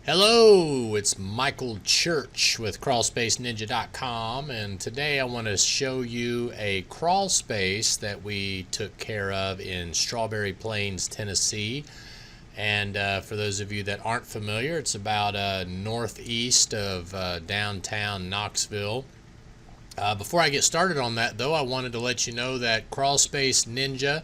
Hello, it's Michael Church with crawlspaceninja.com, and today I want to show you a crawl space that we took care of in Strawberry Plains, Tennessee. And for those of you that aren't familiar, it's about northeast of downtown Knoxville. Before I get started on that, though, I wanted to let you know that Crawlspace Ninja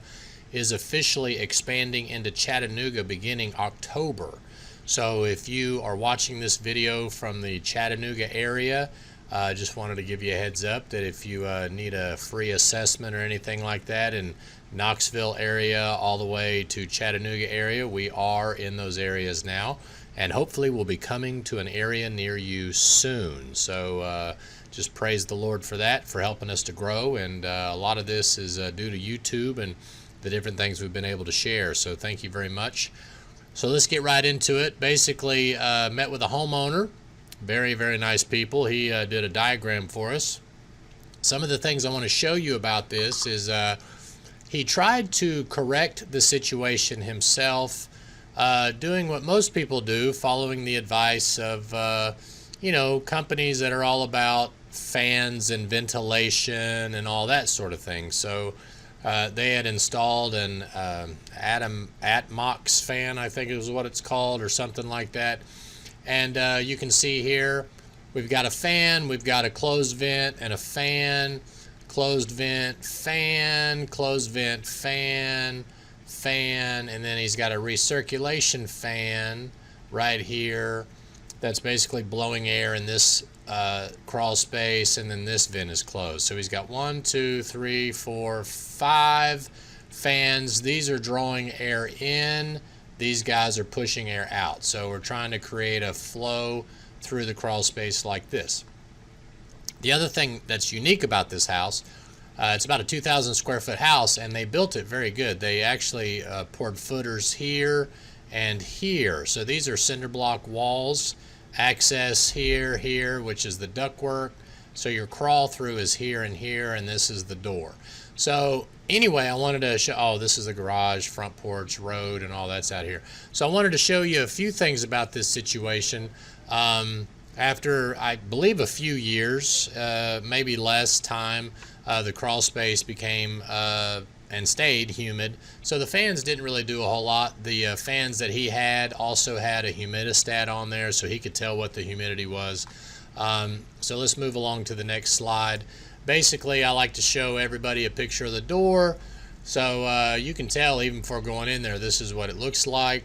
is officially expanding into Chattanooga beginning October. So if you are watching this video from the Chattanooga area, I just wanted to give you a heads up that if you need a free assessment or anything like that in Knoxville area all the way to Chattanooga area, we are in those areas now, and hopefully we'll be coming to an area near you soon. So just praise the Lord for that, for helping us to grow, and a lot of this is due to YouTube and the different things we've been able to share. So thank you very much. So let's get right into it. Basically, met with a homeowner. Very, very nice people. He did a diagram for us. Some of the things I want to show you about this is he tried to correct the situation himself, doing what most people do, following the advice of, companies that are all about fans and ventilation and all that sort of thing. So they had installed an Atmox fan, I think is what it's called, or something like that. And you can see here we've got a fan, we've got a closed vent and a fan, closed vent, fan, closed vent, fan, fan, and then he's got a recirculation fan right here that's basically blowing air in this crawl space, and then this vent is closed. So he's got 1, 2, 3, 4, 5 fans. These are drawing air in, these guys are pushing air out. So we're trying to create a flow through the crawl space like this. The other thing that's unique about this house, it's about a 2,000 square foot house, and they built it very good. They actually poured footers here and here. So these are cinder block walls. Access here, which is the ductwork. So your crawl through is here and here, and this is the door. So anyway, I wanted to show, oh, this is the garage, front porch, road, and all that's out here. So I wanted to show you a few things about this situation. After, I believe, a few years, maybe less time, the crawl space became and stayed humid. So the fans didn't really do a whole lot. The fans that he had also had a humidistat on there, so he could tell what the humidity was. So let's move along to the next slide. Basically, I like to show everybody a picture of the door, so you can tell even before going in there, this is what it looks like.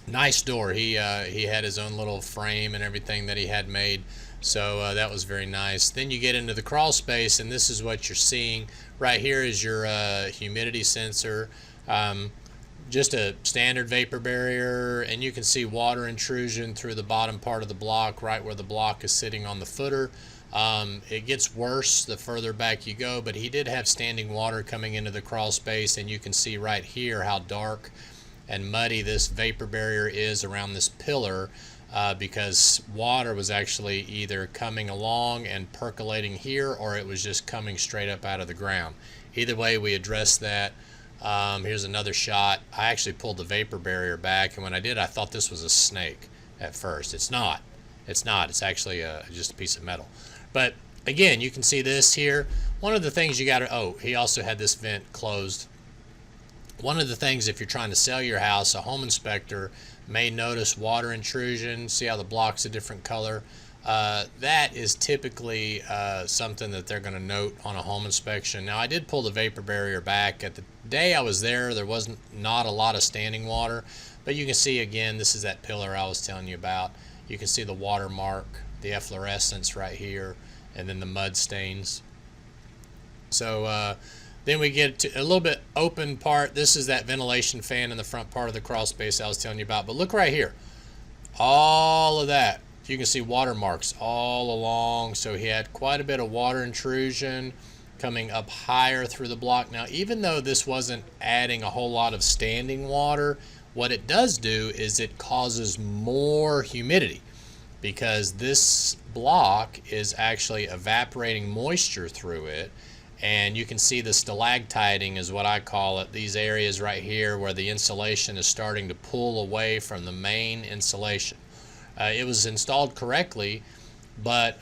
Nice door. He had his own little frame and everything that he had made, so that was very nice. Then you get into the crawl space, and this is what you're seeing. Right here is your humidity sensor, just a standard vapor barrier, and you can see water intrusion through the bottom part of the block, right where the block is sitting on the footer. It gets worse the further back you go, but he did have standing water coming into the crawl space, and you can see right here how dark and muddy this vapor barrier is around this pillar, because water was actually either coming along and percolating here, or it was just coming straight up out of the ground. Either way, we addressed that. Here's another shot. I actually pulled the vapor barrier back, and when I did, I thought this was a snake at first. It's not. It's not. It's actually just a piece of metal. But again, you can see this here. One of the things you got to, oh, he also had this vent closed. One of the things, if you're trying to sell your house, a home inspector may notice water intrusion. See how the block's a different color? That is typically something that they're going to note on a home inspection. Now, I did pull the vapor barrier back. At the day I was there, there wasn't not a lot of standing water, but you can see again, this is that pillar I was telling you about. You can see the water mark, the efflorescence right here, and then the mud stains. So then we get to a little bit open part. This is that ventilation fan in the front part of the crawl space I was telling you about. But look right here. All of that. You can see water marks all along. So he had quite a bit of water intrusion coming up higher through the block. Now, even though this wasn't adding a whole lot of standing water, what it does do is it causes more humidity, because this block is actually evaporating moisture through it. And you can see the stalactiting is what I call it, these areas right here where the insulation is starting to pull away from the main insulation. It was installed correctly, but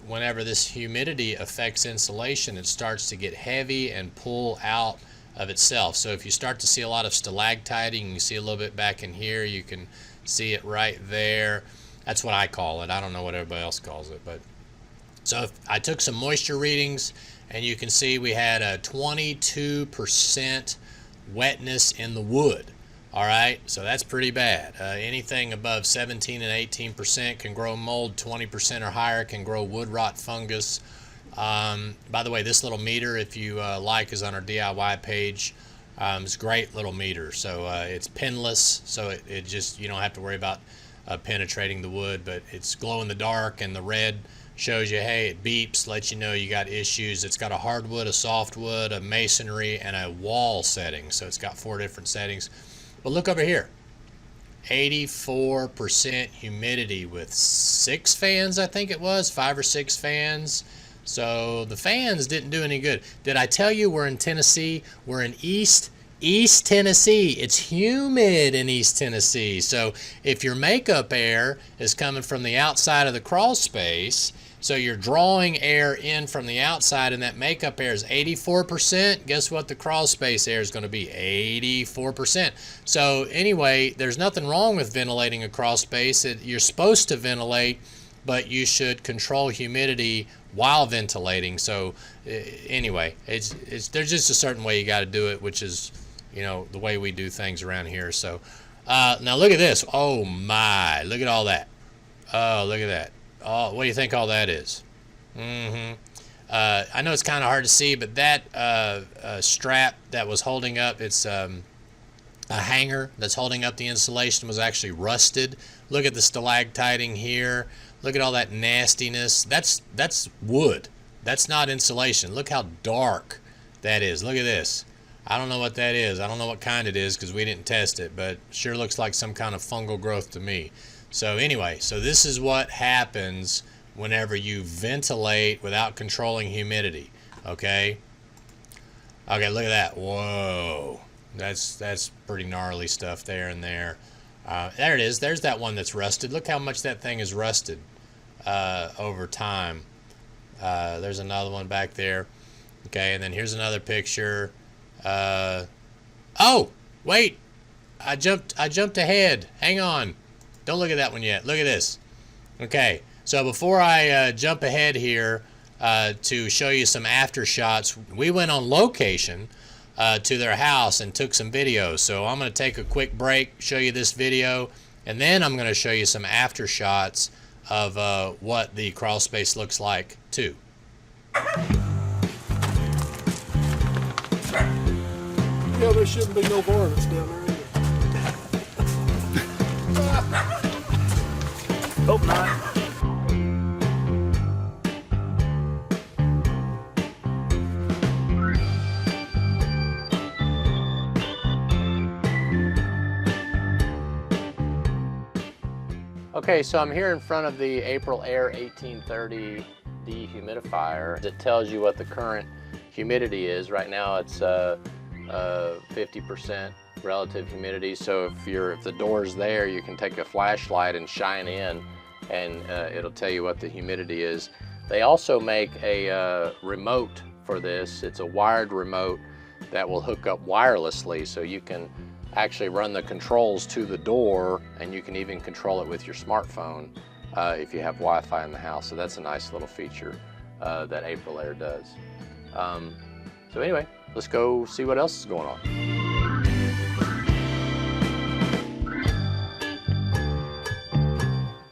whenever this humidity affects insulation, it starts to get heavy and pull out of itself. So if you start to see a lot of stalactiting, you see a little bit back in here, you can see it right there. That's what I call it. I don't know what everybody else calls it, but so if I took some moisture readings, and you can see we had a 22% wetness in the wood. All right, so that's pretty bad. Anything above 17 and 18% can grow mold. 20% or higher can grow wood rot fungus. By the way, this little meter, if you like, is on our DIY page. It's a great little meter. So it's pinless, so it just, you don't have to worry about penetrating the wood, but it's glow in the dark, and the red shows you, hey, it beeps, lets you know you got issues. It's got a hardwood, a softwood, a masonry, and a wall setting. So it's got 4 different settings. But look over here, 84% humidity with 6 fans, I think it was, 5 or 6 fans. So the fans didn't do any good. Did I tell you we're in Tennessee? We're in East Tennessee. It's humid in East Tennessee. So if your makeup air is coming from the outside of the crawl space, so you're drawing air in from the outside, and that makeup air is 84%, guess what the crawl space air is going to be? 84%. So anyway, there's nothing wrong with ventilating a crawl space. You're supposed to ventilate, but you should control humidity while ventilating. So anyway, there's just a certain way you got to do it, which is, you know, the way we do things around here. So now look at this. Oh my, look at all that. Oh, look at that. Oh, what do you think all that is? I know it's kind of hard to see, but that strap that was holding up, it's a hanger that's holding up the insulation, was actually rusted. Look at the stalactiting here. Look at all that nastiness. That's wood. That's not insulation. Look how dark that is. Look at this. I don't know what that is. I don't know what kind it is because we didn't test it, but sure looks like some kind of fungal growth to me. So anyway, so this is what happens whenever you ventilate without controlling humidity. Okay, look at that. Whoa, that's pretty gnarly stuff there and there. There it is. There's that one that's rusted. Look how much that thing is rusted over time. There's another one back there. Okay, and then here's another picture. Oh, wait, I jumped ahead. Hang on. Don't look at that one yet. Look at this. Okay, so before I jump ahead here to show you some after shots, we went on location to their house and took some videos. So I'm going to take a quick break, show you this video, and then I'm going to show you some after shots of what the crawl space looks like too. Yeah, there shouldn't be no varmints down there either. Hope not. Okay, so I'm here in front of the April Air 1830 dehumidifier. It tells you what the current humidity is. Right now it's 50% relative humidity. So if the door's there, you can take a flashlight and shine in, and it'll tell you what the humidity is. They also make a remote for this. It's a wired remote that will hook up wirelessly, so you can actually run the controls to the door, and you can even control it with your smartphone if you have Wi-Fi in the house. So that's a nice little feature that April Air does. So anyway, let's go see what else is going on.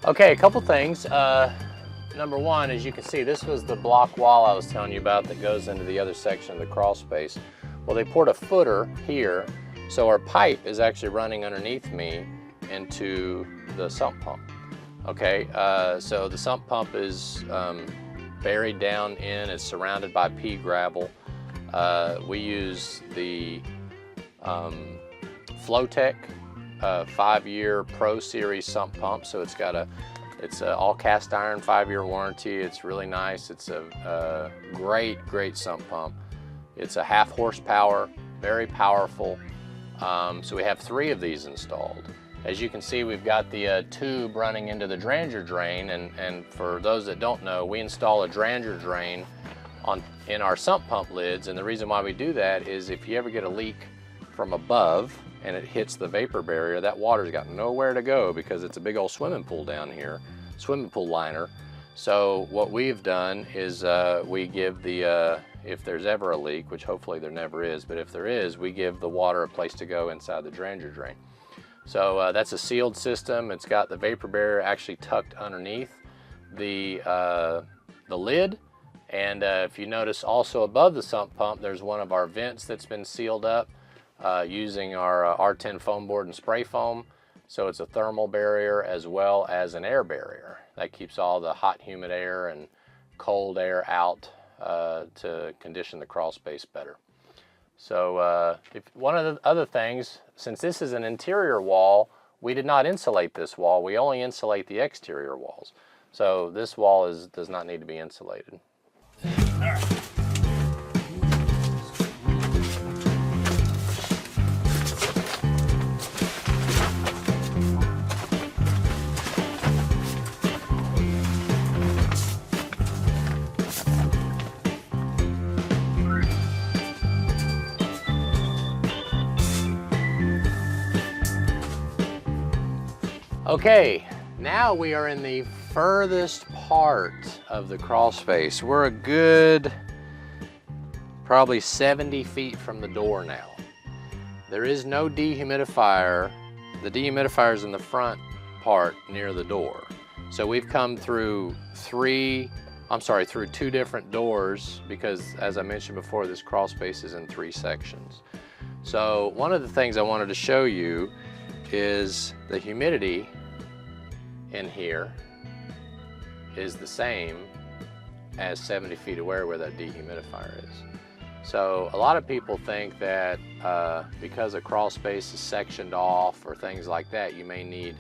Okay, a couple things. Number one, as you can see, this was the block wall I was telling you about that goes into the other section of the crawl space. Well, they poured a footer here, so our pipe is actually running underneath me into the sump pump. Okay, so the sump pump is buried down in, it's surrounded by pea gravel. We use the Flowtech 5-year Pro Series sump pump, so it's all cast iron, 5-year warranty. It's really nice. It's a great sump pump. It's a 1/2 horsepower, very powerful. So we have 3 of these installed, As you can see, we've got the tube running into the Dranjer drain, and for those that don't know, we install a Dranjer drain in our sump pump lids, and the reason why we do that is if you ever get a leak from above and it hits the vapor barrier, that water's got nowhere to go because it's a big old swimming pool down here, swimming pool liner. So what we've done is we give the, if there's ever a leak, which hopefully there never is, but if there is, we give the water a place to go inside the Dranjer drain. So that's a sealed system. It's got the vapor barrier actually tucked underneath the lid. And if you notice also above the sump pump, there's one of our vents that's been sealed up using our R10 foam board and spray foam. So it's a thermal barrier as well as an air barrier. That keeps all the hot, humid air and cold air out to condition the crawl space better. So one of the other things, since this is an interior wall, we did not insulate this wall. We only insulate the exterior walls. So this wall does not need to be insulated. All right. Okay, now we are in the furthest part of the crawl space. We're a good probably 70 feet from the door now. There is no dehumidifier. The dehumidifier is in the front part near the door. So we've come through through two different doors because, as I mentioned before, this crawl space is in 3 sections. So one of the things I wanted to show you is the humidity in here is the same as 70 feet away where that dehumidifier is. So a lot of people think that because a crawl space is sectioned off or things like that, you may need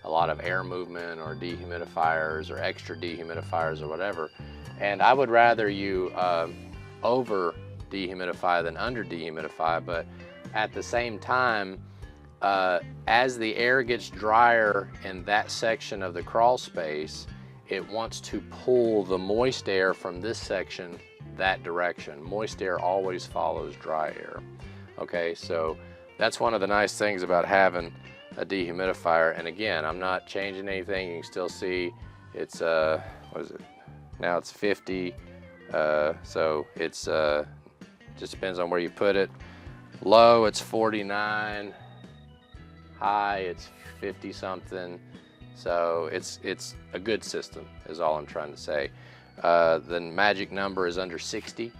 a lot of air movement or dehumidifiers or extra dehumidifiers or whatever. And I would rather you over dehumidify than under dehumidify, but at the same time, as the air gets drier in that section of the crawl space, it wants to pull the moist air from this section that direction. Moist air always follows dry air. Okay, so that's one of the nice things about having a dehumidifier. And again, I'm not changing anything. You can still see it's what is it? Now it's 50. So it's just depends on where you put it. Low, it's 49. High, it's 50 something. So it's a good system is all I'm trying to say. The magic number is under 60.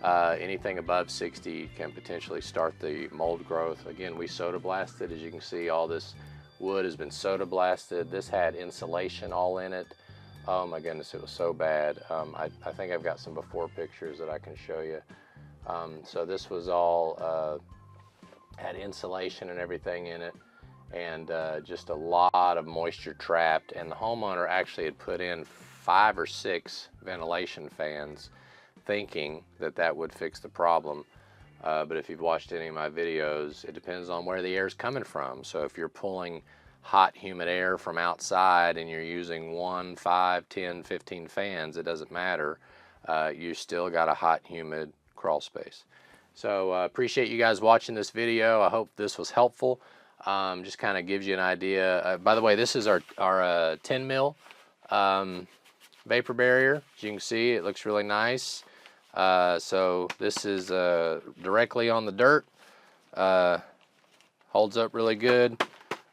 Anything above 60 can potentially start the mold growth. Again, we soda blasted. As you can see, all this wood has been soda blasted. This had insulation all in it. Oh my goodness, it was so bad. I think I've got some before pictures that I can show you. So this was all had insulation and everything in it, and just a lot of moisture trapped. And the homeowner actually had put in 5 or 6 ventilation fans thinking that that would fix the problem. But if you've watched any of my videos, it depends on where the air is coming from. So if you're pulling hot, humid air from outside and you're using 1, 5, 10, 15 fans, it doesn't matter. You still got a hot, humid crawl space. So appreciate you guys watching this video. I hope this was helpful. Just kind of gives you an idea. By the way, this is our 10 mil vapor barrier. As you can see, it looks really nice. So this is directly on the dirt. Holds up really good.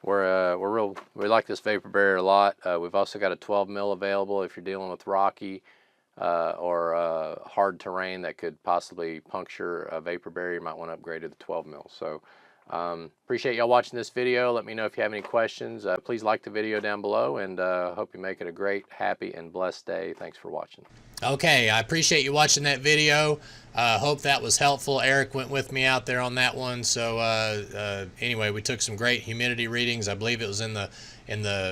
We like this vapor barrier a lot. We've also got a 12 mil available if you're dealing with rocky or hard terrain that could possibly puncture a vapor barrier. You might want to upgrade to the 12 mil. So appreciate y'all watching this video. Let me know if you have any questions. Please like the video down below, and hope you make it a great, happy, and blessed day. Thanks for watching. Okay, I appreciate you watching that video. Hope that was helpful. Eric went with me out there on that one. So anyway, we took some great humidity readings. I believe it was in the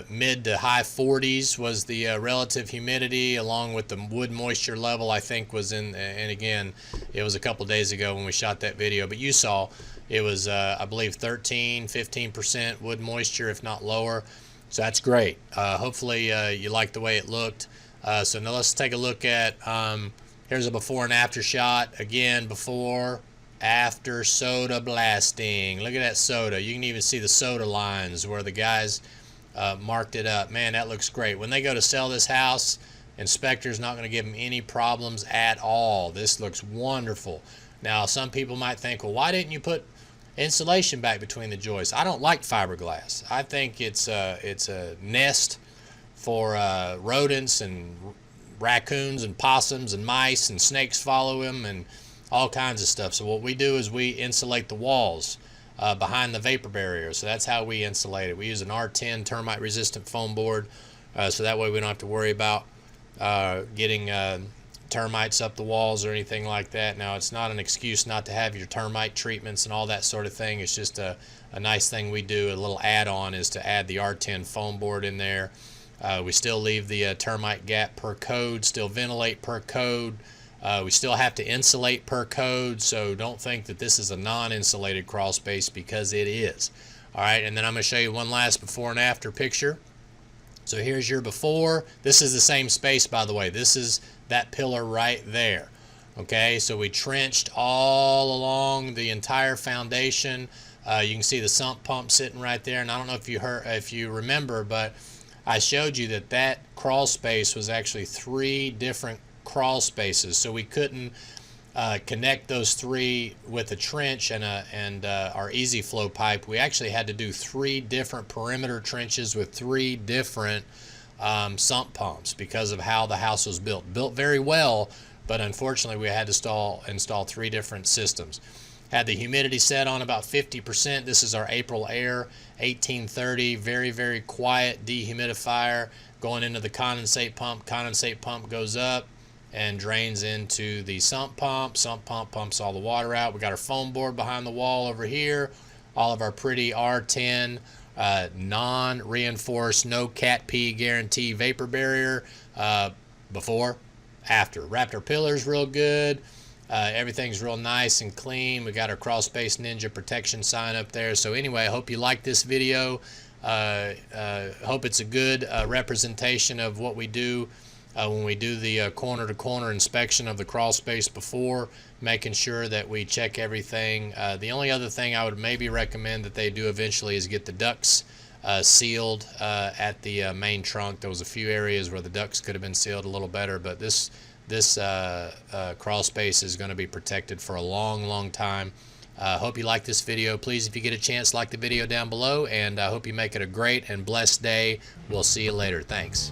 mid to high 40s was the relative humidity, along with the wood moisture level, I think was in, and again, it was a couple days ago when we shot that video, but you saw It was, I believe, 13-15% wood moisture, if not lower. So that's great. Hopefully you like the way it looked. So now let's take a look at, here's a before and after shot. Again, before, after soda blasting. Look at that soda. You can even see the soda lines where the guys marked it up. Man, that looks great. When they go to sell this house, inspector's not going to give them any problems at all. This looks wonderful. Now, some people might think, well, why didn't you put insulation back between the joists? I don't like fiberglass. I think it's a nest for rodents and raccoons and possums and mice, and snakes follow them and all kinds of stuff. So what we do is we insulate the walls behind the vapor barrier. So that's how we insulate it. We use an R10 termite resistant foam board, so that way we don't have to worry about getting termites up the walls or anything like that. Now, it's not an excuse not to have your termite treatments and all that sort of thing. It's just a nice thing we do. A little add-on is to add the R10 foam board in there. We still leave the termite gap per code, still ventilate per code. We still have to insulate per code, so don't think that this is a non-insulated crawl space, because it is. All right, and then I'm going to show you one last before and after picture. So here's your before. This is the same space, by the way. This is that pillar right there. Okay, so we trenched all along the entire foundation. You can see the sump pump sitting right there, and I don't know if you remember, but I showed you that that crawl space was actually 3 different crawl spaces, so we couldn't connect those 3 with a trench and our easy flow pipe. We actually had to do 3 different perimeter trenches with 3 different sump pumps because of how the house was built. Built very well, but unfortunately we had to install 3 different systems. Had the humidity set on about 50%. This is our April Air 1830, very, very quiet dehumidifier going into the condensate pump. Condensate pump goes up and drains into the sump pump. Sump pump pumps all the water out. We got our foam board behind the wall over here. All of our pretty R10 non-reinforced, no cat pee guarantee vapor barrier. Before, after. Wrapped our pillars real good. Everything's real nice and clean. We got our Crawl Space Ninja protection sign up there. So anyway, I hope you like this video. Hope it's a good representation of what we do when we do the corner-to-corner inspection of the crawl space before, making sure that we check everything. The only other thing I would maybe recommend that they do eventually is get the ducts sealed at the main trunk. There was a few areas where the ducts could have been sealed a little better, but this crawl space is going to be protected for a long time. Hope you like this video. Please, if you get a chance, like the video down below, and I hope you make it a great and blessed day. We'll see you later. Thanks.